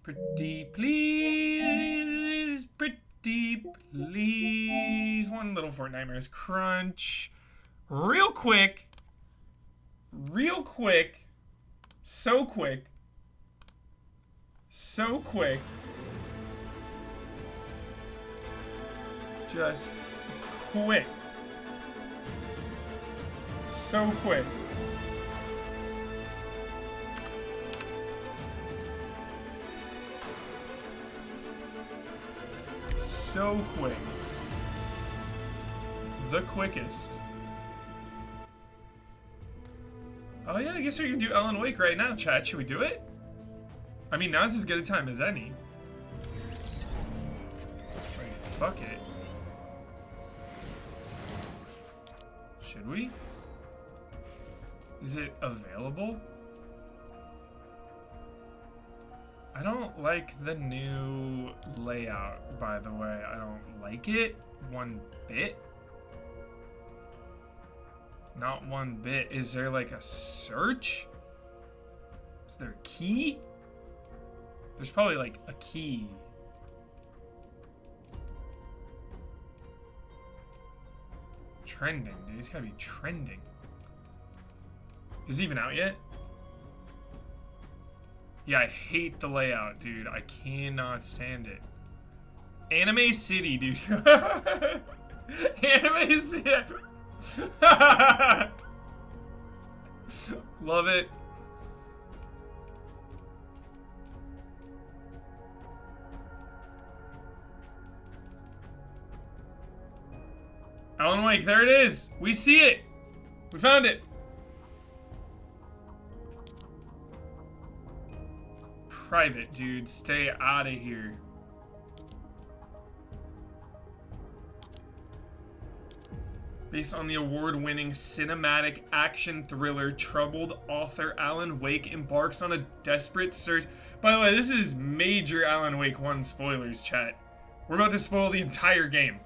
Pretty please, pretty please. One little Fortnite crunch. Real quick. Real quick. So quick. So quick. Just quick. So quick. So quick. The quickest. Oh yeah, I guess we can do Alan Wake right now, chat. Should we do it? I mean, now's as good a time as any. Wait, fuck it. Should we? Is it available? I don't like the new layout, by the way. I don't like it one bit. Not one bit. Is there like a search? Is there a key? There's probably like a key. Trending, dude. It's gotta be trending. Is it even out yet? Yeah, I hate the layout, dude. I cannot stand it. Anime City, dude. Anime City. Love it. Alan Wake, there it is. We see it. We found it. Private, dude. Stay out of here. Based on the award-winning cinematic action thriller, troubled author Alan Wake embarks on a desperate search. By the way, this is major Alan Wake 1 spoilers, chat. We're about to spoil the entire game.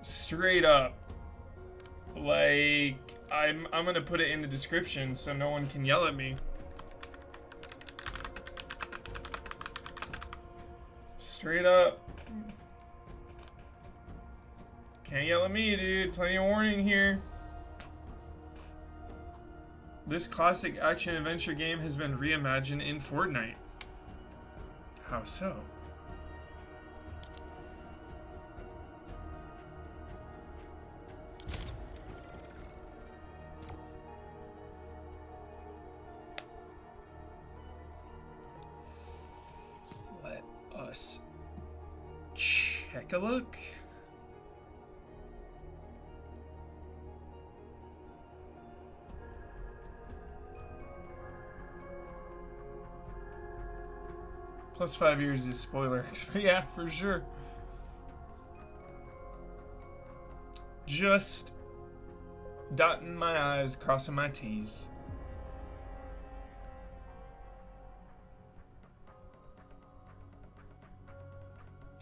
Straight up. Like, I'm gonna put it in the description so no one can yell at me. Straight up. Can't yell at me, dude. Plenty of warning here. This classic action-adventure game has been reimagined in Fortnite. How so? Let us check a look. Plus 5 years is spoiler. Yeah, for sure. Just dotting my I's, crossing my T's.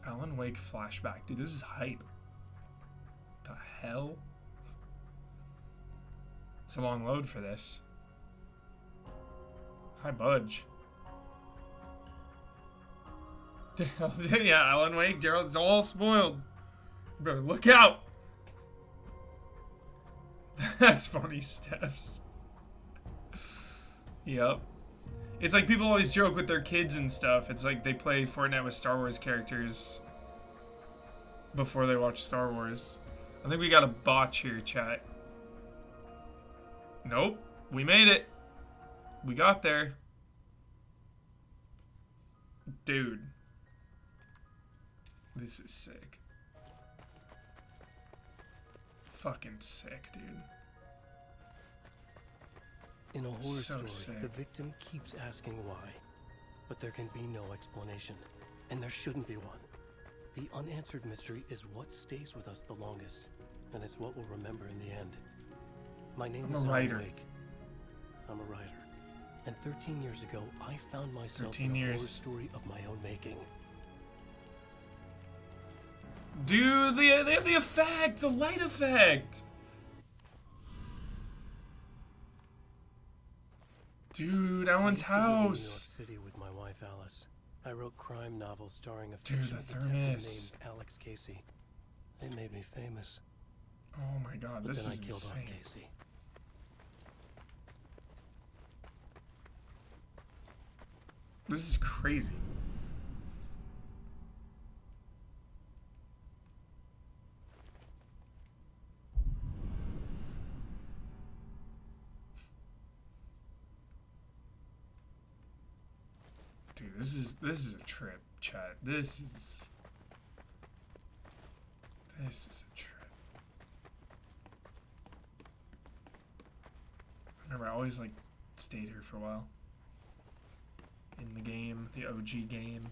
Alan Wake Flashback. Dude, this is hype. The hell? It's a long load for this. Hi, Budge. Yeah, Alan Wake, Daryl, it's all spoiled. Bro, look out! That's funny, Stephs. Yep. It's like people always joke with their kids and stuff. It's like they play Fortnite with Star Wars characters before they watch Star Wars. I think we got a botch here, chat. Nope. We made it. We got there. Dude. This is sick. Fucking sick, dude. In a horror So story, sick. the victim keeps asking why, but there can be no explanation, and there shouldn't be one. The unanswered mystery is what stays with us the longest, and it's what we'll remember in the end. My name is Alan Wake. I'm a writer, and 13 years ago, I found myself in a horror story of my own making. Dude, they have the effect, the light effect. Dude, Alan's house. New York City with my wife Alice. I wrote crime novels starring a Dude, fictional the detective thermos. named Alex Casey. They made me famous. Oh my god, But this then is I killed insane. off Casey. This is crazy. Dude, this is a trip, chat. This is a trip. I remember I always like stayed here for a while. In the game, the OG game.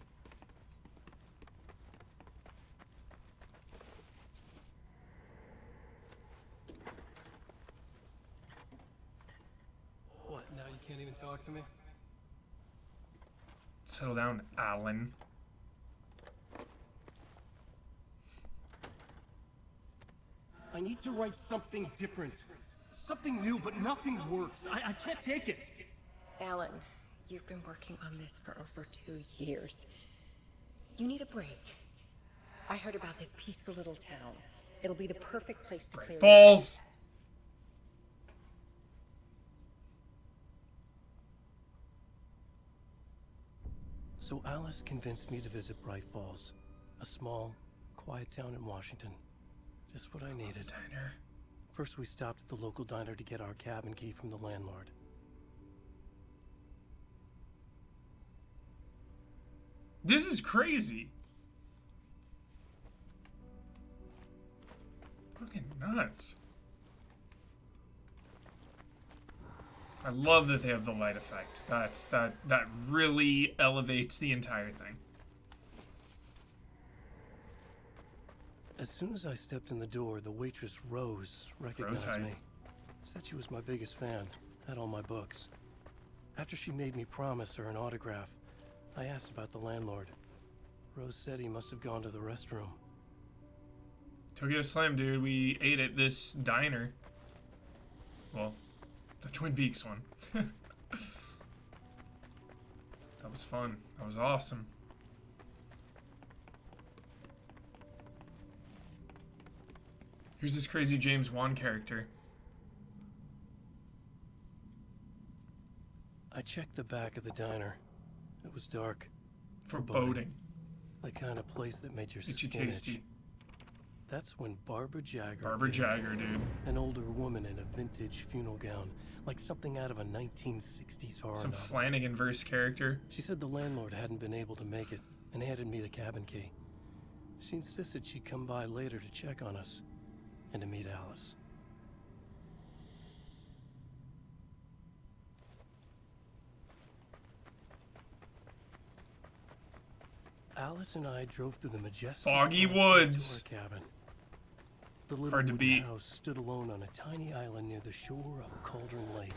What, now you can't even talk to me? Settle down, Alan. I need to write something different. Something new, but nothing works. I can't take it. Alan, you've been working on this for over 2 years. You need a break. I heard about this peaceful little town. It'll be the perfect place to clear Falls. So Alice convinced me to visit Bright Falls, a small, quiet town in Washington. Just what I needed. Diner. First, we stopped at the local diner to get our cabin key from the landlord. This is crazy. Fucking nuts. I love that they have the light effect. That really elevates the entire thing. As soon as I stepped in the door, the waitress Rose recognized hi. me. Said she was my biggest fan, had all my books. After she made me promise her an autograph, I asked about the landlord. Rose said he must have gone to the restroom. Tokyo Slam, dude. We ate at this diner. Well, the Twin Peaks one. That was fun. That was awesome. Here's this crazy James Wan character. I checked the back of the diner. It was dark. Foreboding. The kind of place that made your Get you skin tasty. itch. That's when Barbara Jagger Barbara appeared. Jagger, dude. An older woman in a vintage funeral gown, like something out of a 1960s horror Some novel. Flanagan verse character. She said the landlord hadn't been able to make it and handed me the cabin key. She insisted she'd come by later to check on us and to meet Alice. Alice and I drove through the majestic Foggy landscape woods. to our cabin. The little Hard to wooden beat. house stood alone on a tiny island near the shore of a cauldron lake,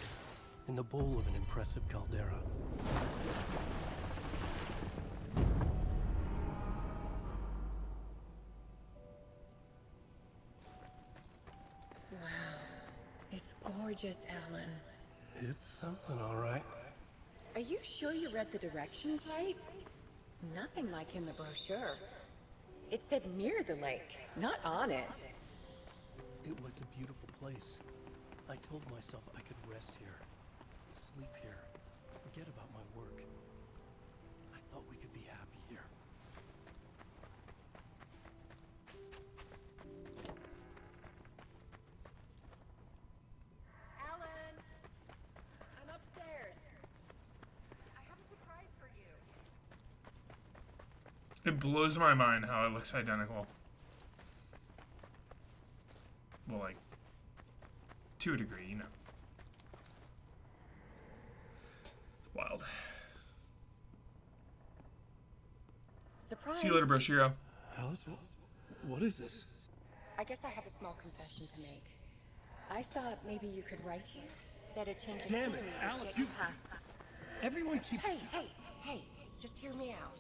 in the bowl of an impressive caldera. Wow. It's gorgeous, Alan. It's something, all right. Are you sure you read the directions right? It's nothing like in the brochure. It said near the lake, not on it. It was a beautiful place. I told myself I could rest here, sleep here, forget about my work. I thought we could be happy here. Alan! I'm upstairs. I have a surprise for you. It blows my mind how it looks identical. Well, like, to a degree, you know. Wild. Surprise! See you later, Broshiro. Alice, what is this? I guess I have a small confession to make. I thought maybe you could write here that a change of Damn it, scenery would Alice, get you- past. Everyone keeps... Hey, just hear me out.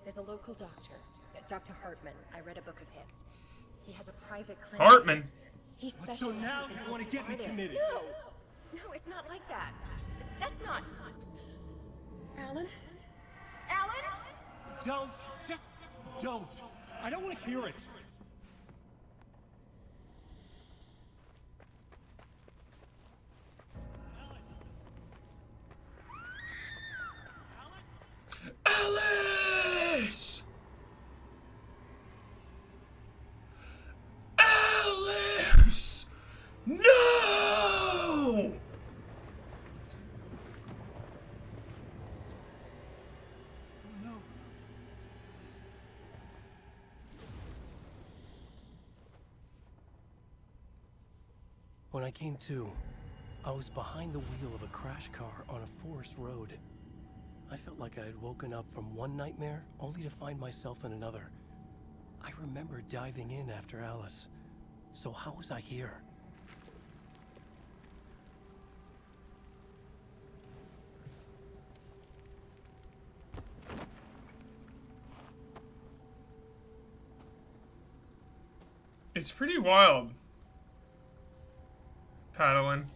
There's a local doctor, Dr. Hartman. I read a book of his. He has a private clinic. Hartman. He So specializes now in you want to helping get me artists. committed? No, it's not like that. That's not... Alan? Don't. Just don't. I don't want to hear it. Alice! Alice! No! Oh no. When I came to, I was behind the wheel of a crash car on a forest road. I felt like I had woken up from one nightmare only to find myself in another. I remember diving in after Alice. So how was I here? It's pretty wild. Paddling.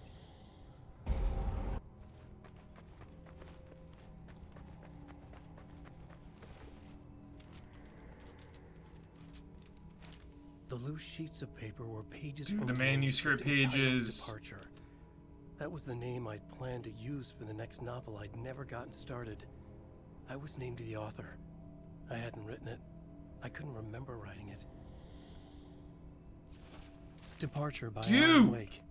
The loose sheets of paper were pages Dude, from the manuscript entitled pages. Departure. That was the name I'd planned to use for the next novel I'd never gotten started. I was named the author. I hadn't written it. I couldn't remember writing it. Departure by Dude! Alan Wake.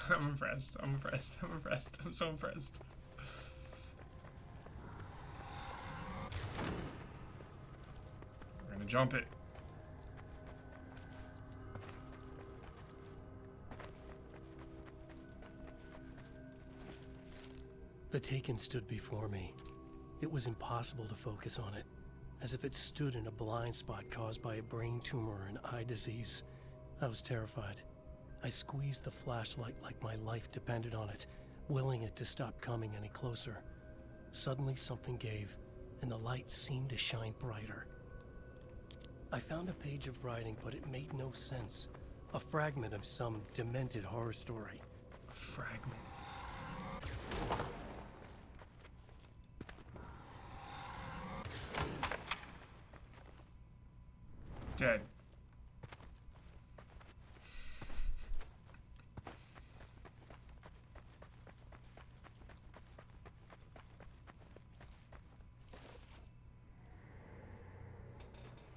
I'm impressed. I'm impressed. I'm impressed. I'm so impressed. We're gonna jump it. The Taken stood before me. It was impossible to focus on it, as if it stood in a blind spot caused by a brain tumor and eye disease. I was terrified. I squeezed the flashlight like my life depended on it, willing it to stop coming any closer. Suddenly something gave, and the light seemed to shine brighter. I found a page of writing, but it made no sense. A fragment of some demented horror story. A fragment. Dead.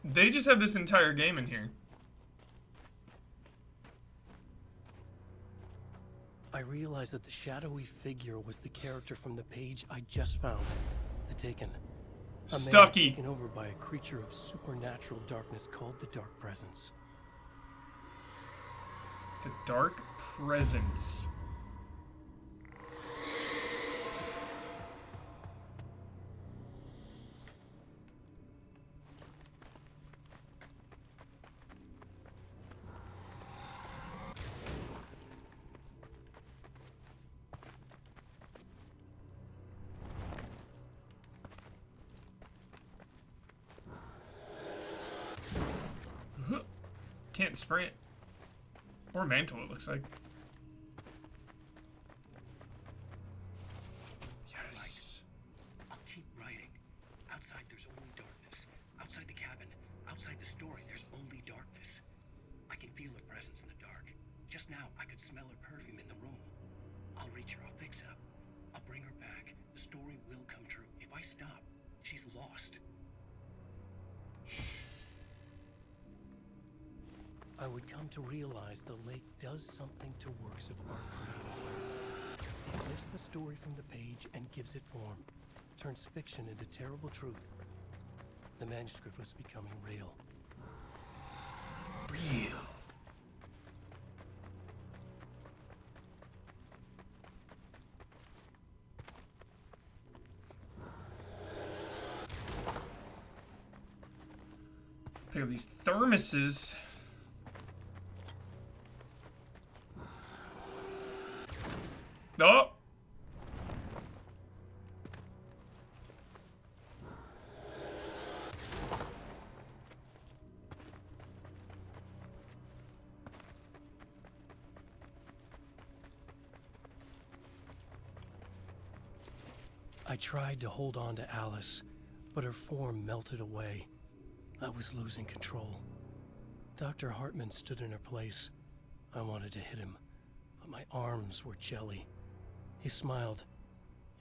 They just have this entire game in here. I realized that the shadowy figure was the character from the page I just found. The Taken. A man Stucky. taken over by a creature of supernatural darkness called the Dark Presence. The Dark Presence. Can't sprint. Or mantle, it looks like. Yes. I'll keep writing. Outside, there's only darkness. Outside the cabin, outside the story, there's only darkness. I can feel her presence in the dark. Just now, I could smell her perfume in the room. I'll reach her. I'll fix it up. I'll bring her back. The story will come true. If I stop, she's lost. I would come to realize the lake does something to works of art created here. It lifts the story from the page and gives it form, turns fiction into terrible truth. The manuscript was becoming real. Real. Pick up these thermoses. Oh! I tried to hold on to Alice, but her form melted away. I was losing control. Dr. Hartman stood in her place. I wanted to hit him, but my arms were jelly. He smiled.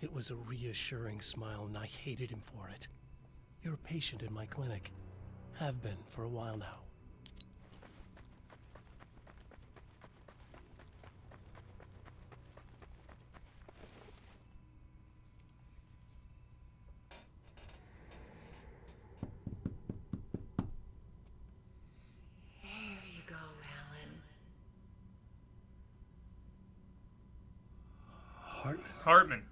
It was a reassuring smile, and I hated him for it. You're a patient in my clinic. Have been for a while now. There you go, Alan. Hartman.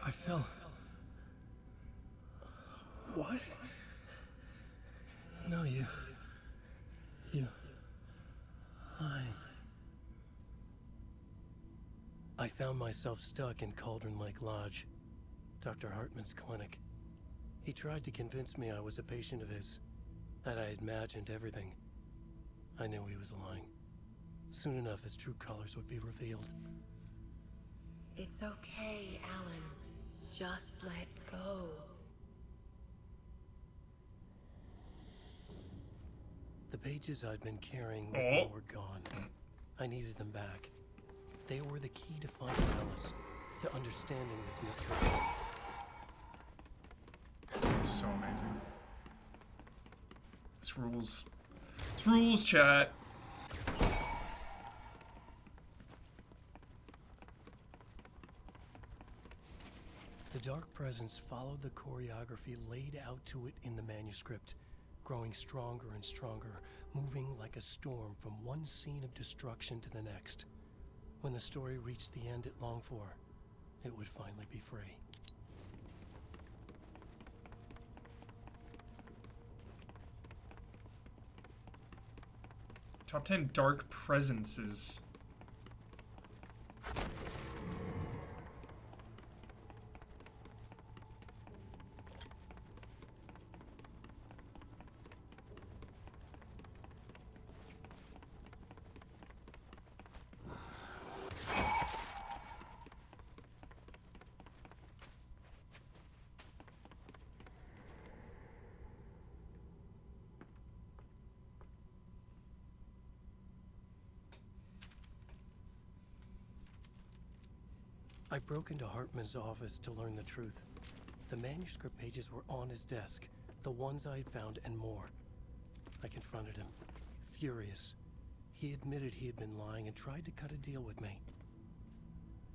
I fell. What? No, you. I found myself stuck in Cauldron Lake Lodge, Dr. Hartman's clinic. He tried to convince me I was a patient of his, that I had imagined everything. I knew he was lying. Soon enough, his true colors would be revealed. It's okay, Alan. Just let go. The pages I'd been carrying with me were gone. I needed them back. They were the key to finding Alice, to understanding this mystery. It's so amazing. It's rules. It's rules, chat. The Dark Presence followed the choreography laid out to it in the manuscript, growing stronger and stronger, moving like a storm from one scene of destruction to the next. When the story reached the end it longed for, it would finally be free. Top 10 dark presences. I broke into Hartman's office to learn the truth. The manuscript pages were on his desk, the ones I had found and more. I confronted him, furious. He admitted he had been lying and tried to cut a deal with me.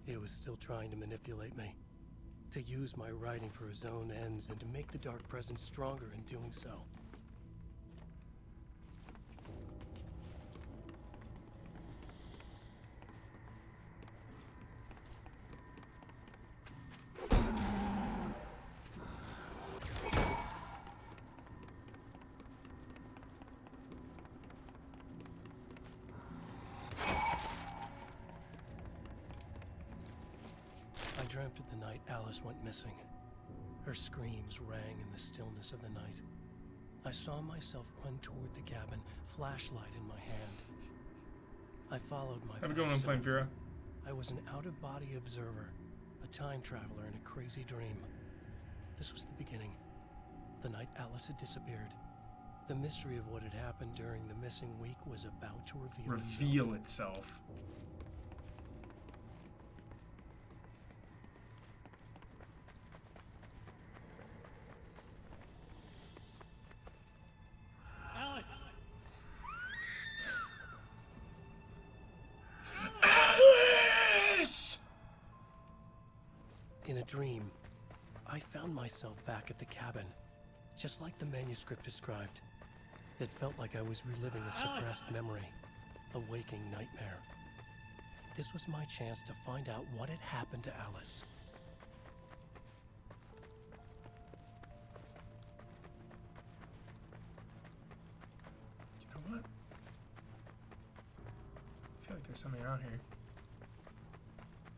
He was still trying to manipulate me, to use my writing for his own ends and to make the Dark Presence stronger in doing so. I dreamt of the night Alice went missing. Her screams rang in the stillness of the night. I saw myself run toward the cabin, flashlight in my hand. I followed my Have a good one, past Flame self. Vera. I was an out-of-body observer, a time traveler in a crazy dream. This was the beginning. The night Alice had disappeared. The mystery of what had happened during the missing week was about to Reveal itself. Alice! Alice! In a dream, I found myself back at the cabin, just like the manuscript described. It felt like I was reliving a suppressed memory, a waking nightmare. This was my chance to find out what had happened to Alice. You know what? I feel like there's something out here.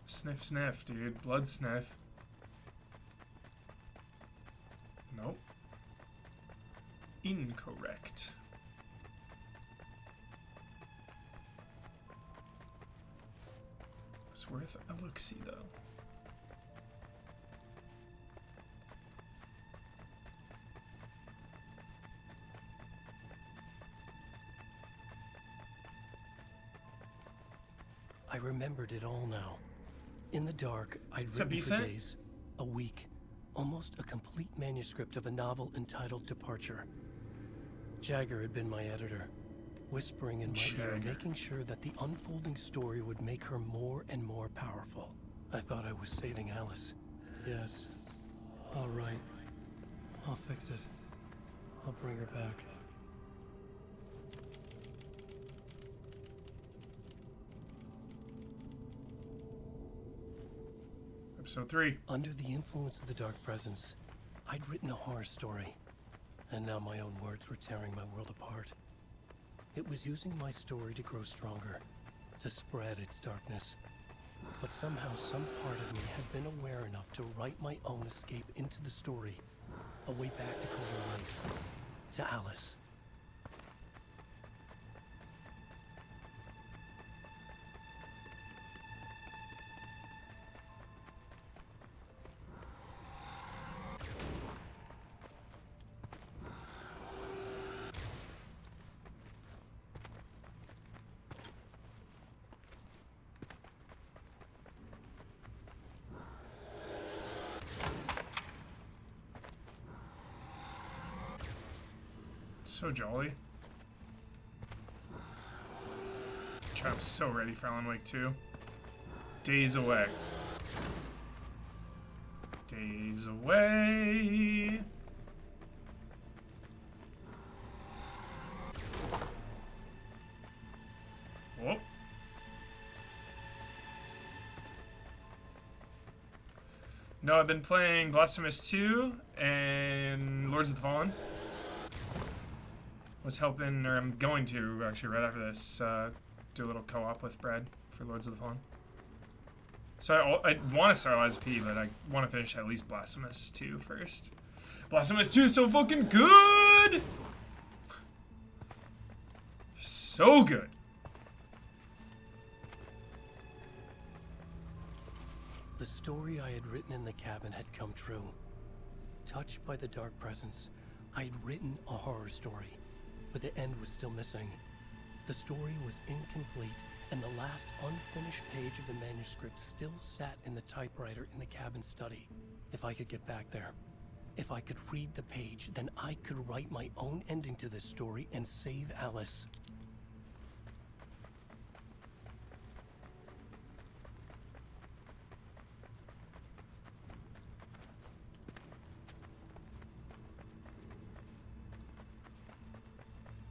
Sniff, sniff, dude. Blood sniff. Nope. Incorrect. It's worth a look-see, though. I remembered it all now. In the dark, I'd It's a written for B-set? days, a week, almost a complete manuscript of a novel entitled Departure. Jagger had been my editor, whispering in my ear, Jagger. making sure that the unfolding story would make her more and more powerful. I thought I was saving Alice. Yes. All right. I'll fix it. I'll bring her back. Episode 3. Under the influence of the dark presence, I'd written a horror story, and now my own words were tearing my world apart. It was using my story to grow stronger, to spread its darkness. But somehow some part of me had been aware enough to write my own escape into the story, a way back to Cold Lake, to Alice. So jolly. I'm so ready for Alan Wake 2. Days away. Days away. Whoa. No, I've been playing Blasphemous 2 and Lords of the Fallen. Was helping, or I'm going to actually right after this, do a little co-op with Brad for Lords of the Fallen. So I want to start Lies of P, but I want to finish at least Blasphemous 2 first. Blasphemous 2 is so fucking good! So good. The story I had written in the cabin had come true. Touched by the dark presence, I had written a horror story, but the end was still missing. The story was incomplete, and the last unfinished page of the manuscript still sat in the typewriter in the cabin study. If I could get back there, if I could read the page, then I could write my own ending to this story and save Alice.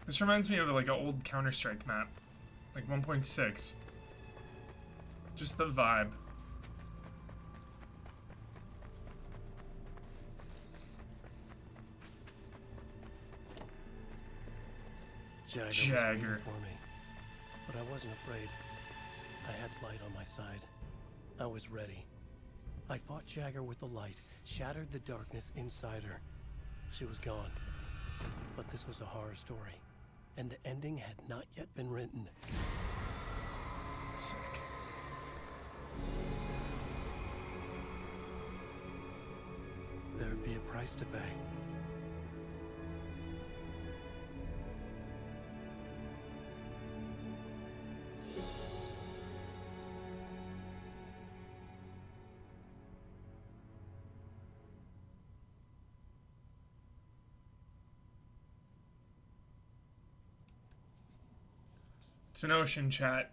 This reminds me of like an old Counter-Strike map, like 1.6. Just the vibe. Jagger was Jagger. waiting for me, but I wasn't afraid. I had light on my side. I was ready. I fought Jagger with the light, shattered the darkness inside her. She was gone. But this was a horror story, and the ending had not yet been written. Sick. There'd be a price to pay. It's an ocean, chat.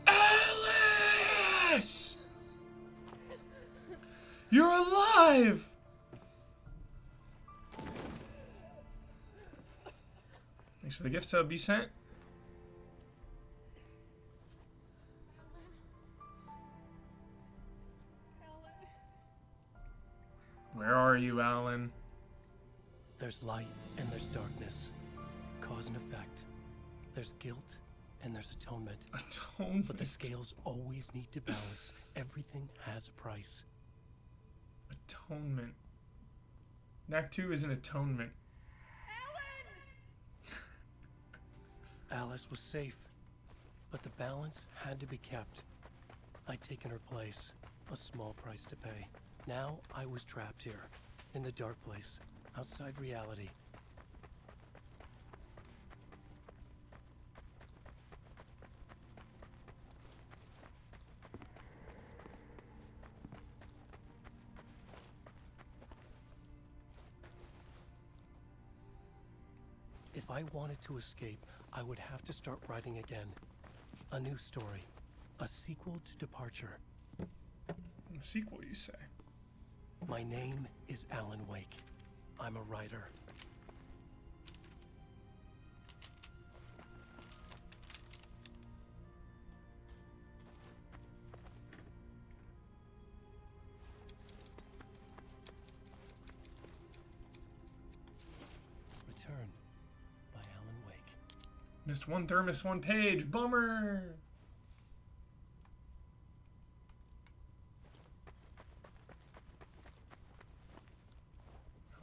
Alice! You're alive! Thanks for the gift sub, be sent. Where are you, Alan? There's light and there's darkness. Cause and effect. There's guilt and there's atonement. Atonement. But the scales always need to balance. Everything has a price. Atonement. Act 2 is an atonement. Alice was safe, but the balance had to be kept. I'd taken her place, a small price to pay. Now I was trapped here, in the dark place, outside reality. If I wanted to escape, I would have to start writing again. A new story. A sequel to Departure. A sequel, you say? My name is Alan Wake. I'm a writer. Return by Alan Wake. Missed one thermos, one page. Bummer.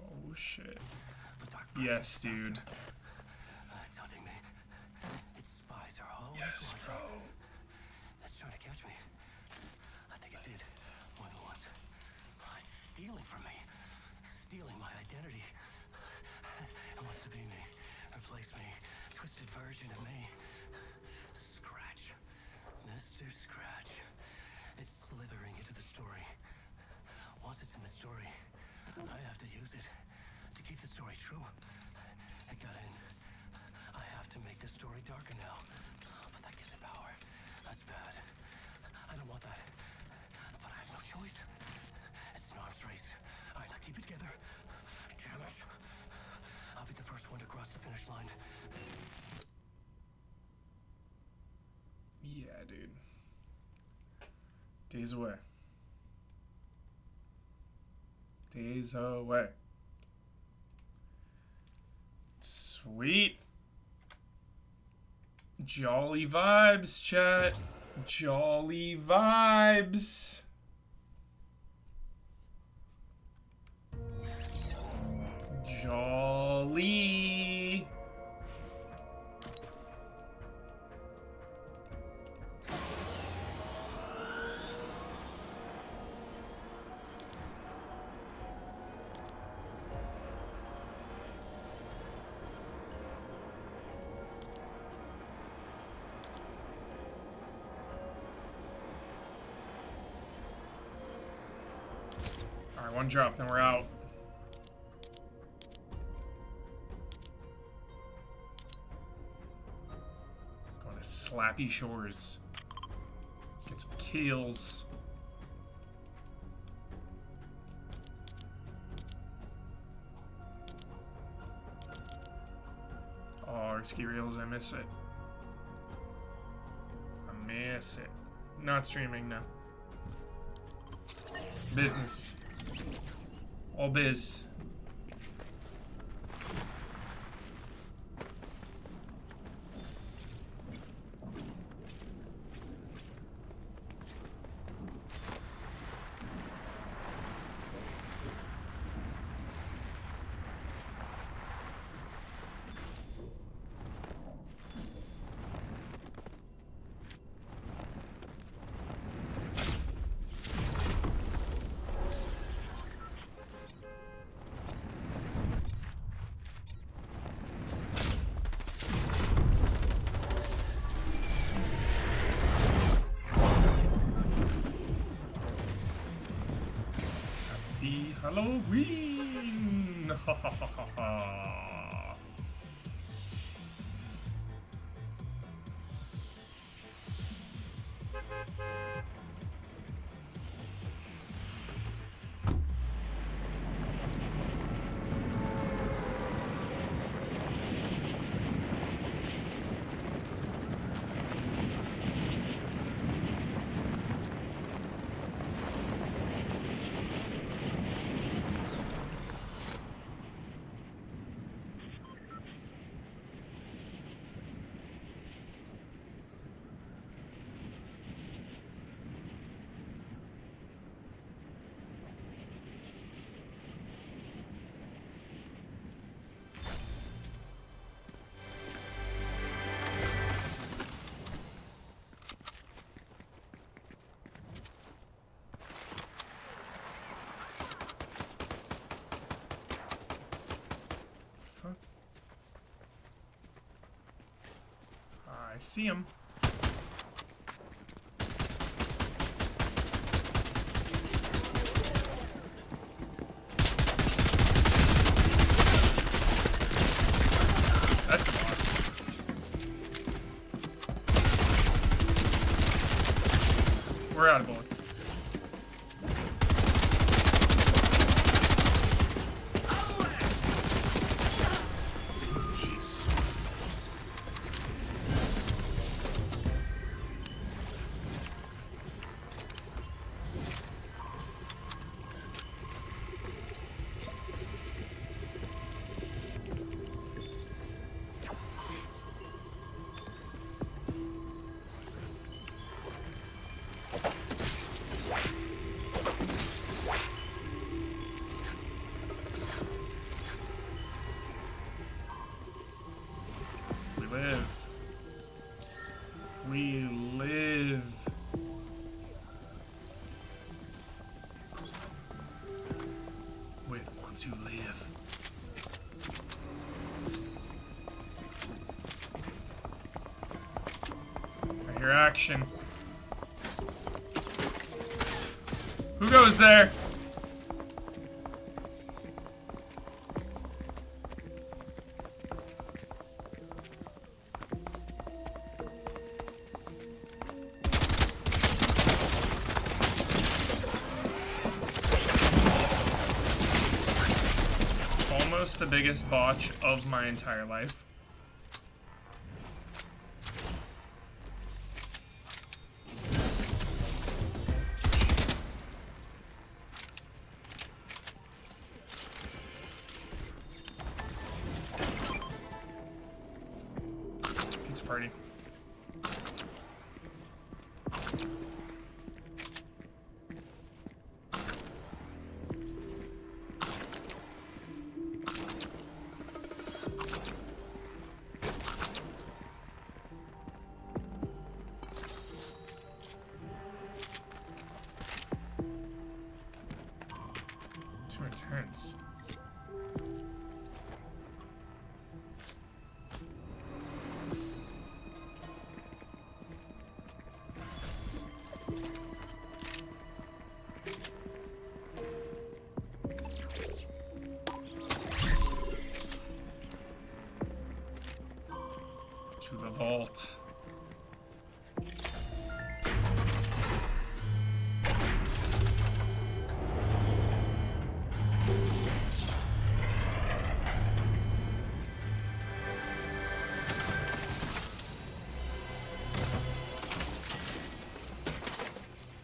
Oh shit. Yes, dude. It's hunting me. Its spies are always Yes, bro. It's trying to catch me. I think it did more than once. It's stealing from me. Stealing my identity. It wants to be me. Replace me. Twisted version of me. Scratch. Mr. Scratch. It's slithering into the story. Once it's in the story, I have to use it to keep the story true. It got in. I have to make the story darker now. But that gives it power. That's bad. I don't want that. But I have no choice. It's an arms race. Alright, now keep it together. Damn it. I'll be the first one to cross the finish line. Yeah, dude. Days away. Days away. Sweet. Jolly vibes, chat. Jolly vibes. Jolly. Alright, one drop, then we're out. Going to Slappy Shores. Get some kills. Oh, risky reels, I miss it. I miss it. Not streaming now. Business. All biz. Halloween! Ha ha ha ha ha! I see him. That's a boss. We're out of bullets. Jeez. We live. We live. We're the ones who live. I hear action. Who goes there? Almost the biggest botch of my entire life. Pizza party. Too intense. To the vault.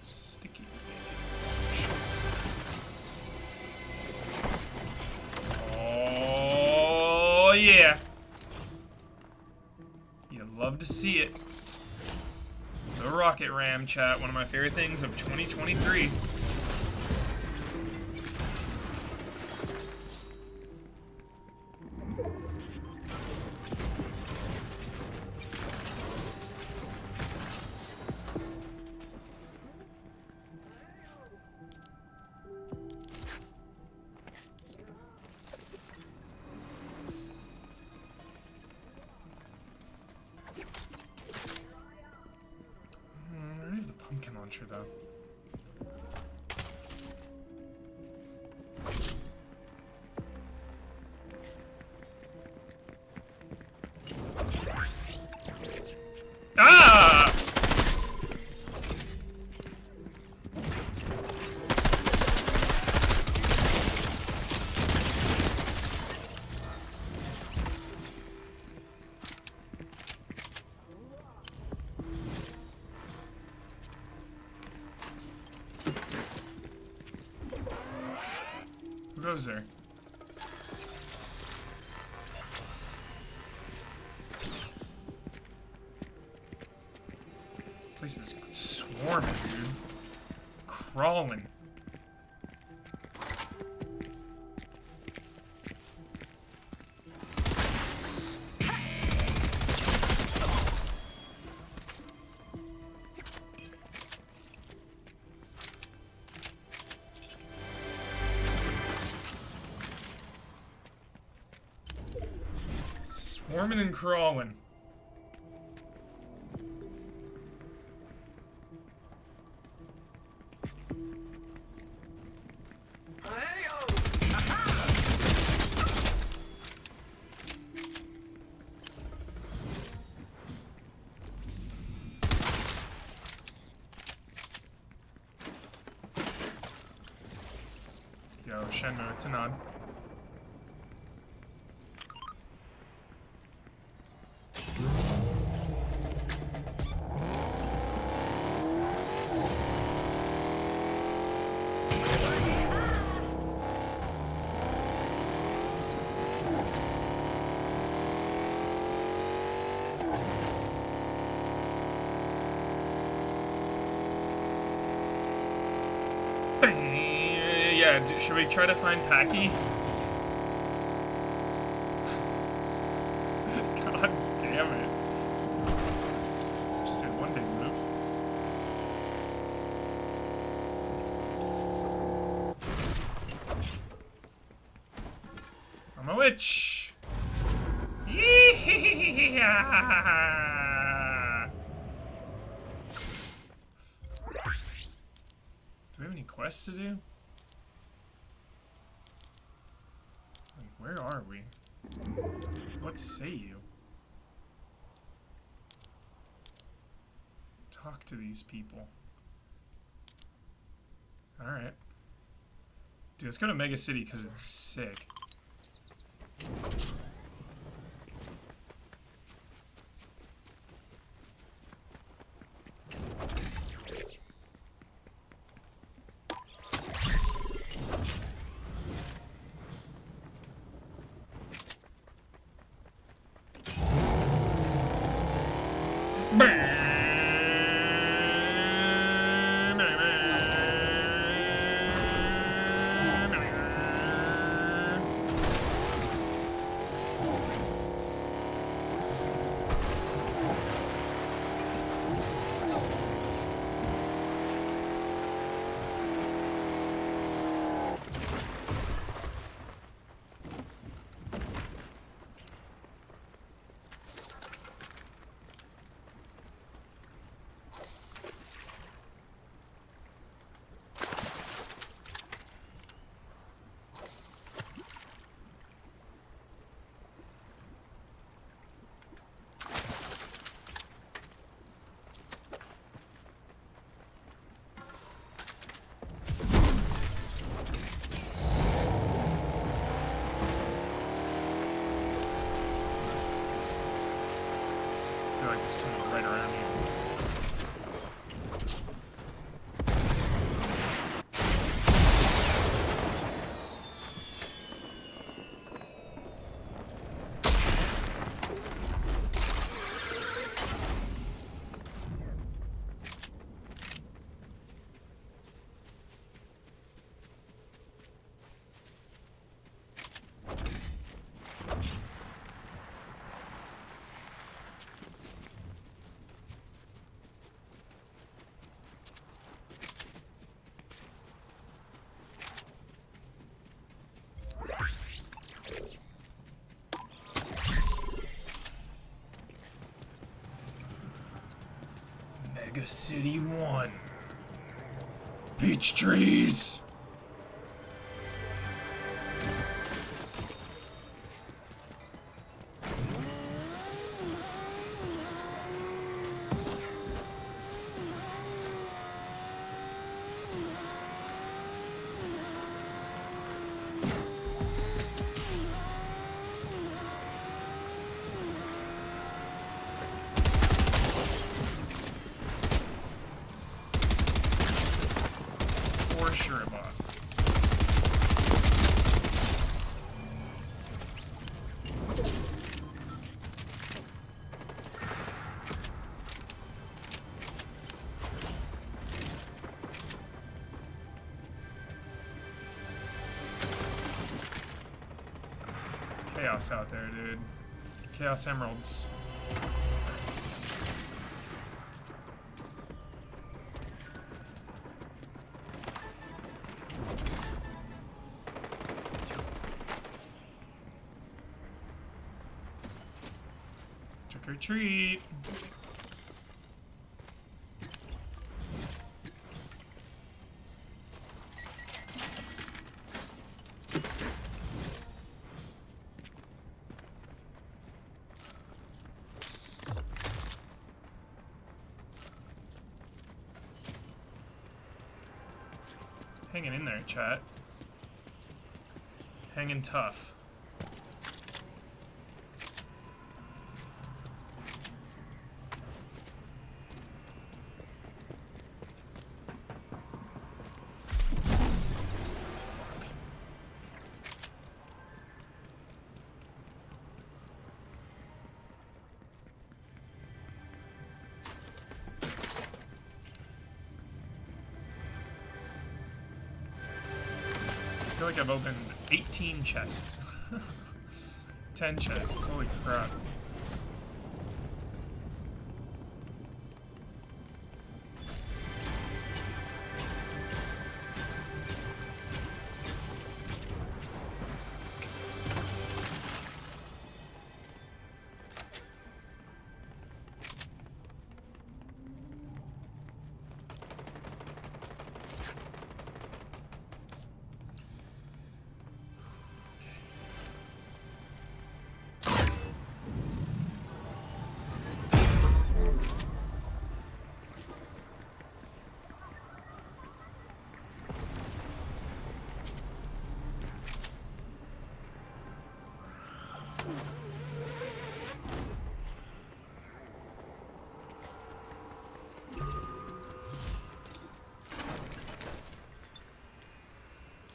Sticky. Oh yeah. You love to see it. The rocket ram, chat, one of my favorite things of 2023. I don't have the pumpkin launcher though. Ah! Who goes there? Place is swarming, dude. Crawling. Swarming and crawling. Shenmue, it's a nod. Yeah, should we try to find Packy? God damn it. Just did one big move. I'm a witch! Yeah! Do we have any quests to do? Like, where are we? What say you? Talk to these people. Alright. Dude, let's go to Mega City because it's sick. I feel like there's someone right around here. Mega City 1. Peach trees! For sure, bot. There's chaos out there, dude. Chaos emeralds. Trick or treat. Hanging in there, chat. Hanging tough. I feel like I've opened 18 chests. 10 chests, holy crap.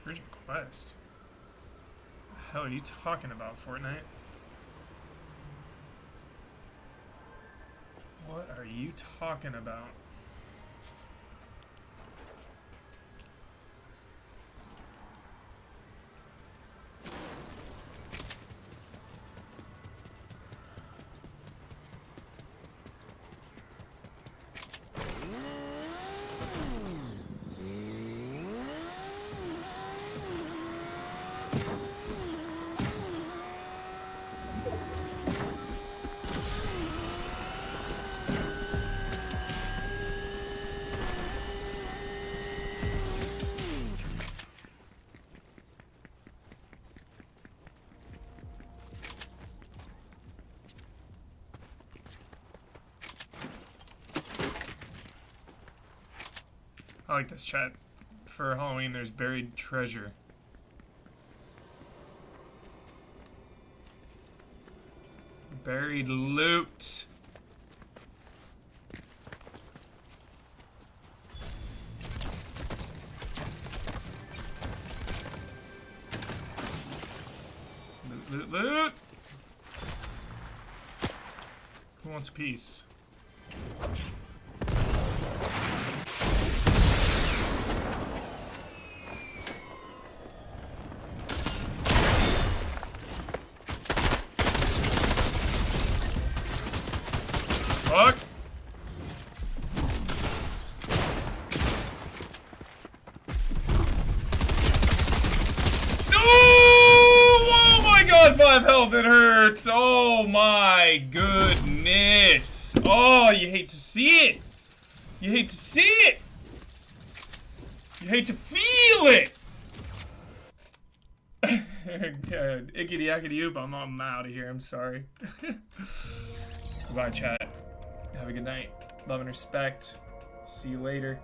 Urgent quest? What the hell are you talking about, Fortnite? What are you talking about? I like this chat. For Halloween, there's buried treasure. Buried loot. Loot, loot, loot. Who wants a piece? Fuck! No! Oh my god, 5 health, it hurts! Oh my goodness! Oh, you hate to see it! You hate to see it! You hate to feel it! Ickety yackety oop, I'm out of here, I'm sorry. Goodbye, chat. Have a good night. Love and respect. See you later.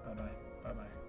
Bye-bye. Bye-bye.